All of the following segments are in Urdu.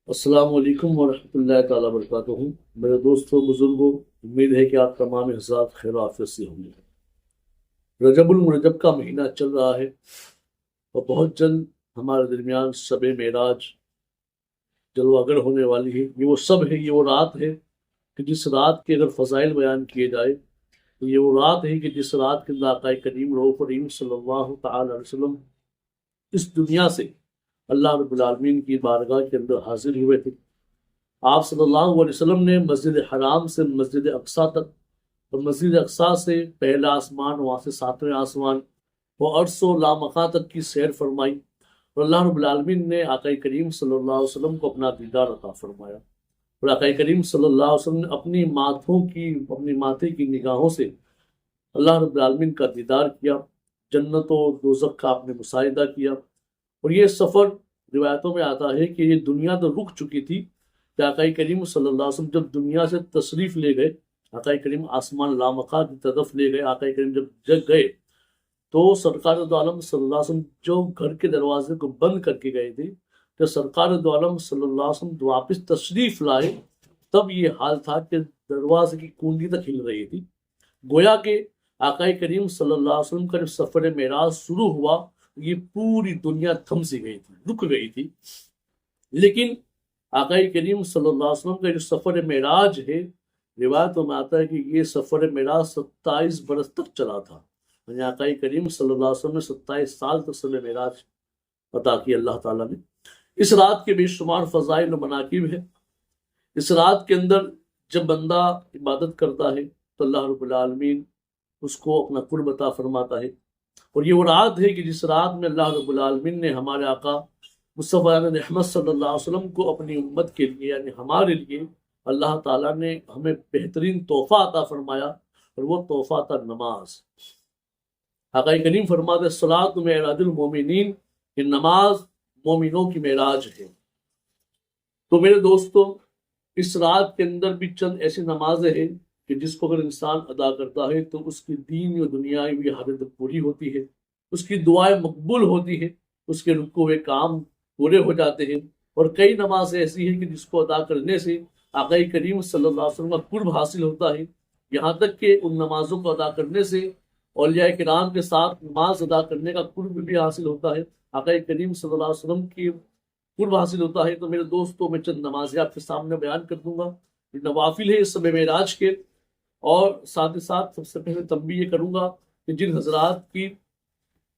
السلام علیکم ورحمۃ اللہ تعالیٰ وبرکاتہ۔ میرے دوستوں بزرگوں، امید ہے کہ آپ تمام حضرات خیر و عافیت سے ہوں گے۔ رجب المرجب کا مہینہ چل رہا ہے اور بہت جلد ہمارے درمیان شب معراج جلوہ گر ہونے والی ہے۔ یہ وہ شب ہے، یہ وہ رات ہے کہ جس رات کے اگر فضائل بیان کیے جائے تو یہ وہ رات ہے کہ جس رات کے اندر آقا کریم رؤوف رحیم صلی اللہ تعالی علیہ وسلم اس دنیا سے اللہ رب العالمین کی بارگاہ کے اندر حاضر ہوئے تھے۔ آپ صلی اللہ علیہ وسلم نے مسجد حرام سے مسجد اقصیٰ تک اور مسجد اقصیٰ سے پہلا آسمان، وہاں سے ساتویں آسمان اور عرش و لامکاں تک کی سیر فرمائی، اور اللہ رب العالمین نے آقا کریم صلی اللہ علیہ وسلم کو اپنا دیدار عطا فرمایا، اور آقا کریم صلی اللہ علیہ وسلم نے اپنی ماتھے کی نگاہوں سے اللہ رب العالمین کا دیدار کیا، جنت و دوزخ کا آپ نے مشاہدہ کیا۔ اور یہ سفر روایتوں میں آتا ہے کہ یہ دنیا تو رک چکی تھی کہ آقا کریم صلی اللہ علیہ وسلم جب دنیا سے تشریف لے گئے، آقا کریم آسمان لامکاں کی طرف لے گئے، آقا کریم جب جگ گئے تو سرکار دو عالم صلی اللہ علیہ وسلم جو گھر کے دروازے کو بند کر کے گئے تھے، جب سرکار دو عالم صلی اللہ علیہ وسلم واپس تشریف لائے تب یہ حال تھا کہ دروازے کی کنڈی تک ہل رہی تھی۔ گویا کہ آقا کریم صلی اللہ علیہ وسلم کا جب سفر معراج شروع ہوا یہ پوری دنیا تھم سی گئی تھی، رک گئی تھی، لیکن آقا کریم صلی اللہ علیہ وسلم کا جو سفر معراج ہے، روایتوں میں آتا ہے کہ یہ سفر معراج 27 برس تک چلا تھا، یعنی آقا کریم صلی اللہ علیہ وسلم نے 27 سال تک سفر معراج عطا کی اللہ تعالیٰ نے۔ اس رات کے بے شمار فضائل و مناقب ہے۔ اس رات کے اندر جب بندہ عبادت کرتا ہے تو اللہ رب العالمین اس کو اپنا قرب عطا فرماتا ہے، اور یہ وہ رات ہے کہ جس رات میں اللہ رب العالمین نے ہمارے آقا مصطفیٰ رحمت صلی اللہ علیہ وسلم کو اپنی امت کے لیے یعنی ہمارے لیے اللہ تعالیٰ نے ہمیں بہترین تحفہ عطا فرمایا، اور وہ تحفہ تھا نماز۔ آقا کریم فرماتے ہیں الصلاۃ معراج المومنین، کہ نماز مومنوں کی معراج ہے۔ تو میرے دوستوں، اس رات کے اندر بھی چند ایسی نمازیں ہیں کہ جس کو اگر انسان ادا کرتا ہے تو اس کی دین و دنیاوی حاجت پوری ہوتی ہے، اس کی دعائیں مقبول ہوتی ہے، اس کے رکوع ہوئے کام پورے ہو جاتے ہیں، اور کئی نمازیں ایسی ہیں کہ جس کو ادا کرنے سے آقا کریم صلی اللہ علیہ وسلم کا قرب حاصل ہوتا ہے، یہاں تک کہ ان نمازوں کو ادا کرنے سے اولیاء کرام کے ساتھ نماز ادا کرنے کا قرب بھی حاصل ہوتا ہے، آقا کریم صلی اللہ علیہ وسلم کی قرب حاصل ہوتا ہے۔ تو میرے دوستوں، میں چند نمازیں آپ کے سامنے بیان کر دوں گا، یہ نوافل ہے اس شب معراج کے، اور ساتھ ہی ساتھ سب سے پہلے تنبیہ یہ کروں گا کہ جن حضرات کی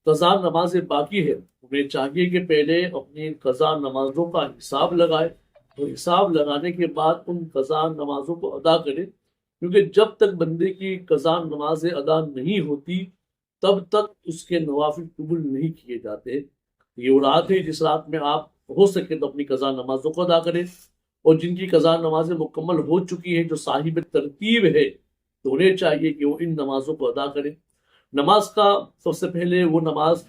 قضا نمازیں باقی ہے انہیں چاہیے کہ پہلے اپنی قضا نمازوں کا حساب لگائے، اور حساب لگانے کے بعد ان قضا نمازوں کو ادا کرے، کیونکہ جب تک بندے کی قضا نمازیں ادا نہیں ہوتی تب تک اس کے نوافل قبول نہیں کیے جاتے۔ یہ وہ رات ہے جس رات میں آپ ہو سکے تو اپنی قضا نمازوں کو ادا کریں، اور جن کی قضا نمازیں مکمل ہو چکی ہیں، جو صاحب ترتیب ہے، تو انہیں چاہیے کہ وہ ان نمازوں کو ادا کریں۔ نماز کا سب سے پہلے وہ نماز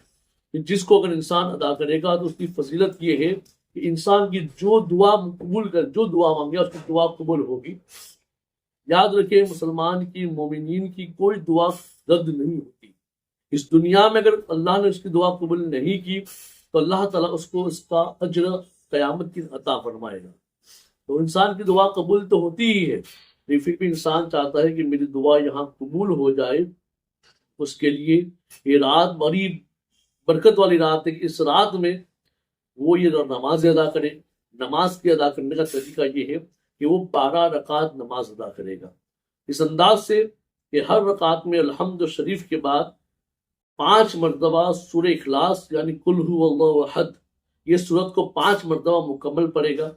جس کو اگر انسان ادا کرے گا تو اس کی فضیلت یہ ہے کہ انسان کی جو دعا قبول کر، جو دعا مانگے اس کی دعا قبول ہوگی۔ یاد رکھیں، مسلمان کی، مومنین کی کوئی دعا رد نہیں ہوتی۔ اس دنیا میں اگر اللہ نے اس کی دعا قبول نہیں کی تو اللہ تعالیٰ اس کو اس کا اجر قیامت کی عطا فرمائے گا۔ تو انسان کی دعا قبول تو ہوتی ہی ہے، لیکن پھر بھی انسان چاہتا ہے کہ میری دعا یہاں قبول ہو جائے، اس کے لیے یہ رات بڑی برکت والی رات ہے کہ اس رات میں وہ یہ نماز ادا کرے۔ نماز کے ادا کرنے کا طریقہ یہ ہے کہ وہ 12 رکعت نماز ادا کرے گا، اس انداز سے کہ ہر رکعت میں الحمد شریف کے بعد 5 مرتبہ سورہ اخلاص یعنی قل هو اللہ احد، یہ سورت کو 5 مرتبہ مکمل پڑھے گا۔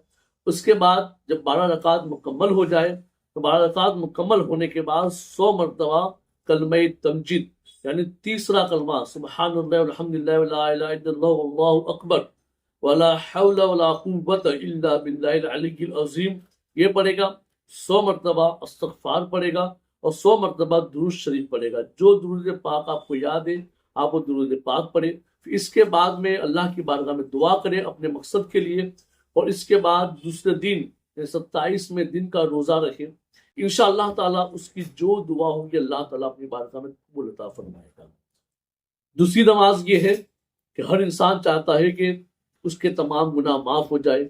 اس کے بعد جب 12 رکعت مکمل ہو جائے تو 12 رکعت مکمل ہونے کے بعد 100 مرتبہ کلمہ تمجید یعنی تیسرا کلمہ سبحان اللہ والحمد للہ ولا الہ الا اللہ واللہ اکبر ولا حول ولا قوت الا باللہ العلی العظیم، یہ پڑھے گا۔ 100 مرتبہ استغفار پڑھے گا، اور 100 مرتبہ درود شریف پڑھے گا۔ جو درود پاک آپ کو یاد ہے آپ وہ درود پاک پڑھے، پھر اس کے بعد میں اللہ کی بارگاہ میں دعا کریں اپنے مقصد کے لیے، اور اس کے بعد دوسرے دن 27ویں دن کا روزہ رکھیں۔ انشاءاللہ تعالیٰ اس کی جو دعا ہوگی اللہ تعالیٰ اپنی بارگاہ میں قبول عطا فرمائے گا۔ دوسری نماز یہ ہے کہ ہر انسان چاہتا ہے کہ اس کے تمام گناہ معاف ہو جائے،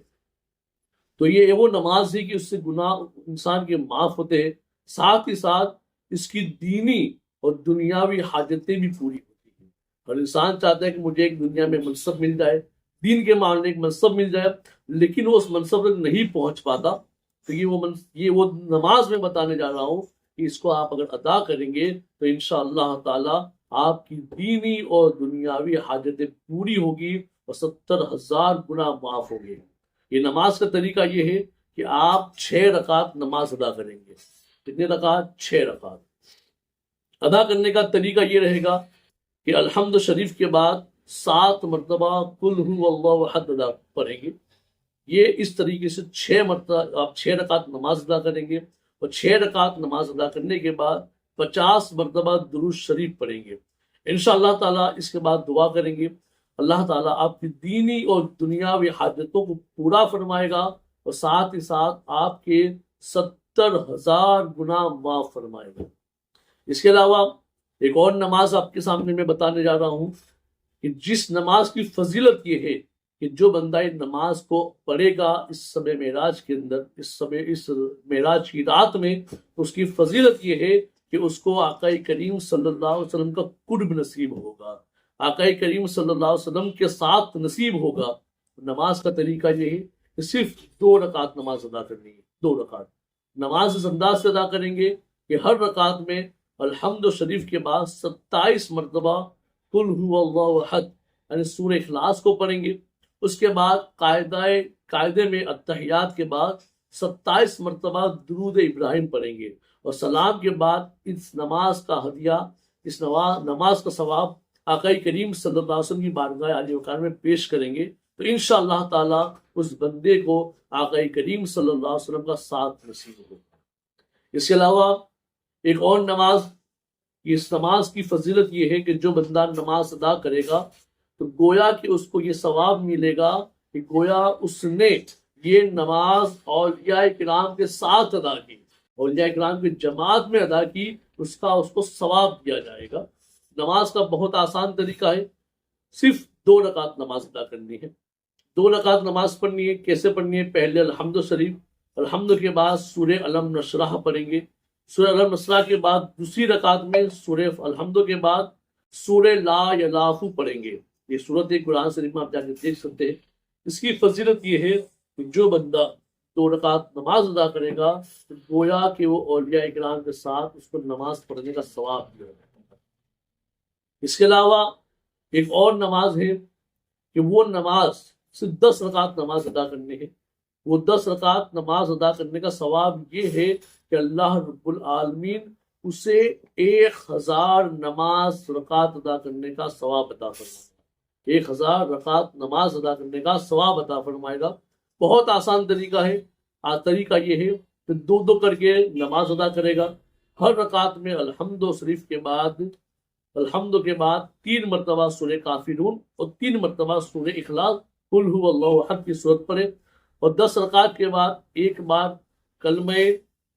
تو یہ وہ نماز ہے کہ اس سے گناہ انسان کے معاف ہوتے ہیں، ساتھ ہی ساتھ اس کی دینی اور دنیاوی حاجتیں بھی پوری ہوتی ہیں۔ ہر انسان چاہتا ہے کہ مجھے ایک دنیا میں منصب مل جائے، دین کے معاملے ایک منصب مل جائے، لیکن وہ اس منصب تک نہیں پہنچ پاتا۔ تو یہ وہ نماز میں بتانے جا رہا ہوں کہ اس کو آپ اگر ادا کریں گے تو انشاءاللہ تعالی آپ کی دینی اور دنیاوی حاجتیں پوری ہوگی اور 70,000 گناہ معاف ہوں گے۔ یہ نماز کا طریقہ یہ ہے کہ آپ 6 رکعت نماز ادا کریں گے۔ کتنے رکعت؟ 6 رکعت۔ ادا کرنے کا طریقہ یہ رہے گا کہ الحمد شریف کے بعد 7 مرتبہ قل هو اللہ احد ادا پڑھیں گے۔ یہ اس طریقے سے 6 مرتبہ آپ 6 رکعت نماز ادا کریں گے، اور 6 رکعت نماز ادا کرنے کے بعد 50 مرتبہ درود شریف پڑھیں گے۔ انشاءاللہ تعالیٰ اس کے بعد دعا کریں گے، اللہ تعالیٰ آپ کی دینی اور دنیاوی حاجتوں کو پورا فرمائے گا، اور ساتھ ہی ساتھ آپ کے 70,000 گناہ معاف فرمائے گا۔ اس کے علاوہ ایک اور نماز آپ کے سامنے میں بتانے جا رہا ہوں کہ جس نماز کی فضیلت یہ ہے کہ جو بندہ اس نماز کو پڑھے گا اس شب معراج کے اندر، اس معراج کی رات میں، اس کی فضیلت یہ ہے کہ اس کو آقا کریم صلی اللہ علیہ وسلم کا قرب نصیب ہوگا، آقا کریم صلی اللہ علیہ وسلم کے ساتھ نصیب ہوگا۔ نماز کا طریقہ یہ ہے کہ صرف 2 رکعت نماز ادا کرنی ہے، 2 رکعت نماز اس انداز سے ادا کریں گے کہ ہر رکعت میں الحمد شریف کے بعد 27 مرتبہ قل هو اللہ احد یعنی سورہ اخلاص کو پڑھیں گے۔ اس کے بعد قاعدے میں اتحیات کے بعد 27 مرتبہ درود ابراہیم پڑھیں گے، اور سلام کے بعد اس نماز کا ہدیہ، اس نماز کا ثواب آقا کریم صلی اللہ علیہ وسلم کی بارگاہ عالی وقار میں پیش کریں گے، تو انشاءاللہ تعالیٰ اس بندے کو آقا کریم صلی اللہ علیہ وسلم کا ساتھ نصیب ہوگا۔ اس کے علاوہ ایک اور نماز، اس نماز کی فضیلت یہ ہے کہ جو بندہ نماز ادا کرے گا تو گویا کہ اس کو یہ ثواب ملے گا کہ گویا اس نے یہ نماز اولیاء کرام کے ساتھ ادا کی، اولیاء کرام کی جماعت میں ادا کی، اس کو ثواب دیا جائے گا۔ نماز کا بہت آسان طریقہ ہے، صرف 2 رکعت نماز ادا کرنی ہے۔ 2 رکعت نماز پڑھنی ہے، کیسے پڑھنی ہے؟ پہلے الحمد شریف، الحمد کے بعد سورہ علم نشرح پڑھیں گے، سورہ علم نشرح کے بعد دوسری رکعت میں سورہ الحمد کے بعد سورہ لا یلاف پڑھیں گے۔ یہ سورت قرآن شریف میں آپ جا کے دیکھ سکتے ہیں۔ اس کی فضیلت یہ ہے کہ جو بندہ 2 رکعت نماز ادا کرے گا تو گویا کہ وہ اولیاء کرام کے ساتھ اس کو نماز پڑھنے کا ثواب دیا جائے گا۔ اس کے علاوہ ایک اور نماز ہے کہ وہ نماز صرف 10 رکعت نماز ادا کرنی ہے۔ وہ 10 رکعت نماز ادا کرنے کا ثواب یہ ہے کہ اللہ رب العالمین اسے 1000 نماز رکعت ادا کرنے کا ثواب عطا فرمائے گا، 1000 رکعت نماز ادا کرنے کا ثواب عطا فرمائے گا۔ بہت آسان طریقہ ہے، طریقہ یہ ہے کہ 2 کر کے نماز ادا کرے گا، ہر رکعت میں الحمد شریف کے بعد 3 مرتبہ سورہ کافرون اور 3 مرتبہ سورہ اخلاص قل هو اللہ احد کی صورت پڑھے، اور 10 رکعت کے بعد ایک بار کلمہ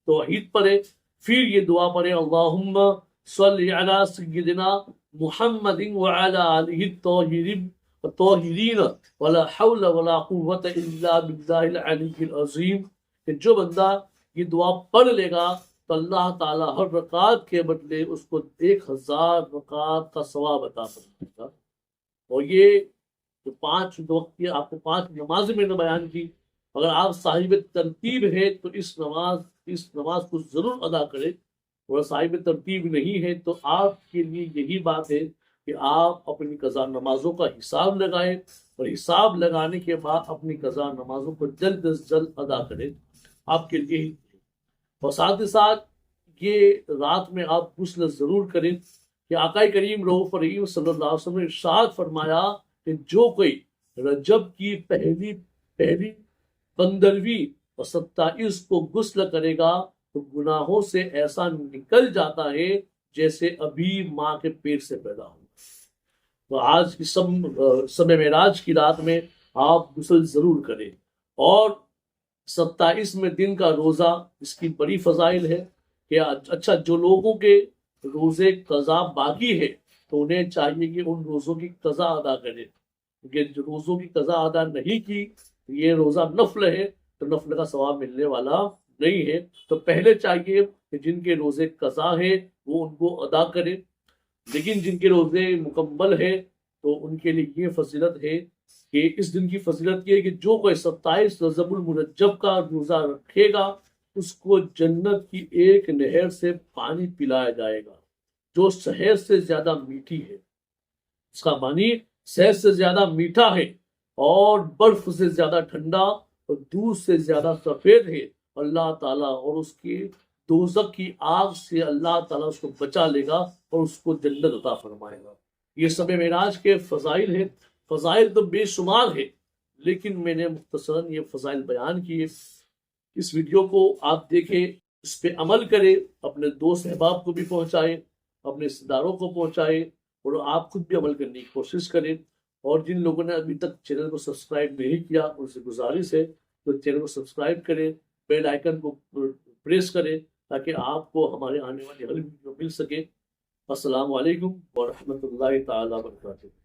توحید پڑھے، پھر یہ دعا پڑھے اللہم صلی علی سیدنا محمد وعلی آلہ الطاہرین ولا حول ولا قوة الا باللہ العلی العظیم۔ کہ جو بندہ یہ دعا پڑھ لے گا تو اللہ تعالیٰ ہر رکعت کے بدلے اس کو 1000 رکعت کا ثواب عطا فرمائے گا۔ اور یہ جو 5 وقت کی آپ کو 5 نمازیں میں نے بیان کی، اگر آپ صاحب ترتیب ہے تو اس نماز کو ضرور ادا کریں، اور صاحب ترتیب نہیں ہے تو آپ کے لیے یہی بات ہے کہ آپ اپنی قضا نمازوں کا حساب لگائیں، اور حساب لگانے کے بعد اپنی قضا نمازوں کو جلد از جلد ادا کریں، آپ کے لیے ہی۔ اور ساتھ ہی ساتھ یہ رات میں آپ غسل ضرور کریں کہ آقا کریم رؤوف رحیم صلی اللہ علیہ وسلم نے ارشاد فرمایا کہ جو کوئی رجب کی پہلی 15ویں اور 27 کو غسل کرے گا تو گناہوں سے ایسا نکل جاتا ہے جیسے ابھی ماں کے پیٹ سے پیدا ہوا۔ تو آج کی شب معراج کی رات میں آپ غسل ضرور کریں، اور 27 میں دن کا روزہ، اس کی بڑی فضائل ہے کہ اچھا جو لوگوں کے روزے قضا باقی ہے تو انہیں چاہیے کہ ان روزوں کی قضا ادا کریں، کیونکہ جو روزوں کی قضا ادا نہیں کی یہ روزہ نفل ہے، تو نفل کا ثواب ملنے والا نہیں ہے۔ تو پہلے چاہیے کہ جن کے روزے قضا ہے وہ ان کو ادا کریں، لیکن جن کے روزے مکمل ہے تو ان کے لیے یہ فضیلت ہے کہ اس دن کی فضیلت یہ ہے کہ جو کوئی 27 رجب المرجب کا روزہ رکھے گا اس کو جنت کی ایک نہر سے پانی پلایا جائے گا جو شہد سے زیادہ میٹھی ہے، اس کا پانی شہد سے زیادہ میٹھا ہے اور برف سے زیادہ ٹھنڈا اور دودھ سے زیادہ سفید ہے۔ اللہ تعالیٰ اور اس کی دوزخ کی آگ سے اللہ تعالیٰ اس کو بچا لے گا اور اس کو جنت عطا فرمائے گا۔ یہ شب معراج کے فضائل ہیں، فضائل تو بے شمار ہے، لیکن میں نے مختصراً یہ فضائل بیان کیے۔ اس ویڈیو کو آپ دیکھیں، اس پہ عمل کریں، اپنے دوست احباب کو بھی پہنچائیں، اپنے رشتہ داروں کو پہنچائیں اور آپ خود بھی عمل کرنے کی کوشش کریں۔ اور جن لوگوں نے ابھی تک چینل کو سبسکرائب نہیں کیا ان سے گزارش ہے تو چینل کو سبسکرائب کریں، بیل آئیکن کو پریس کریں تاکہ آپ کو ہمارے آنے والی ہر ویڈیو مل سکے۔ السلام علیکم ورحمۃ اللہ تعالیٰ وبرکاتہ۔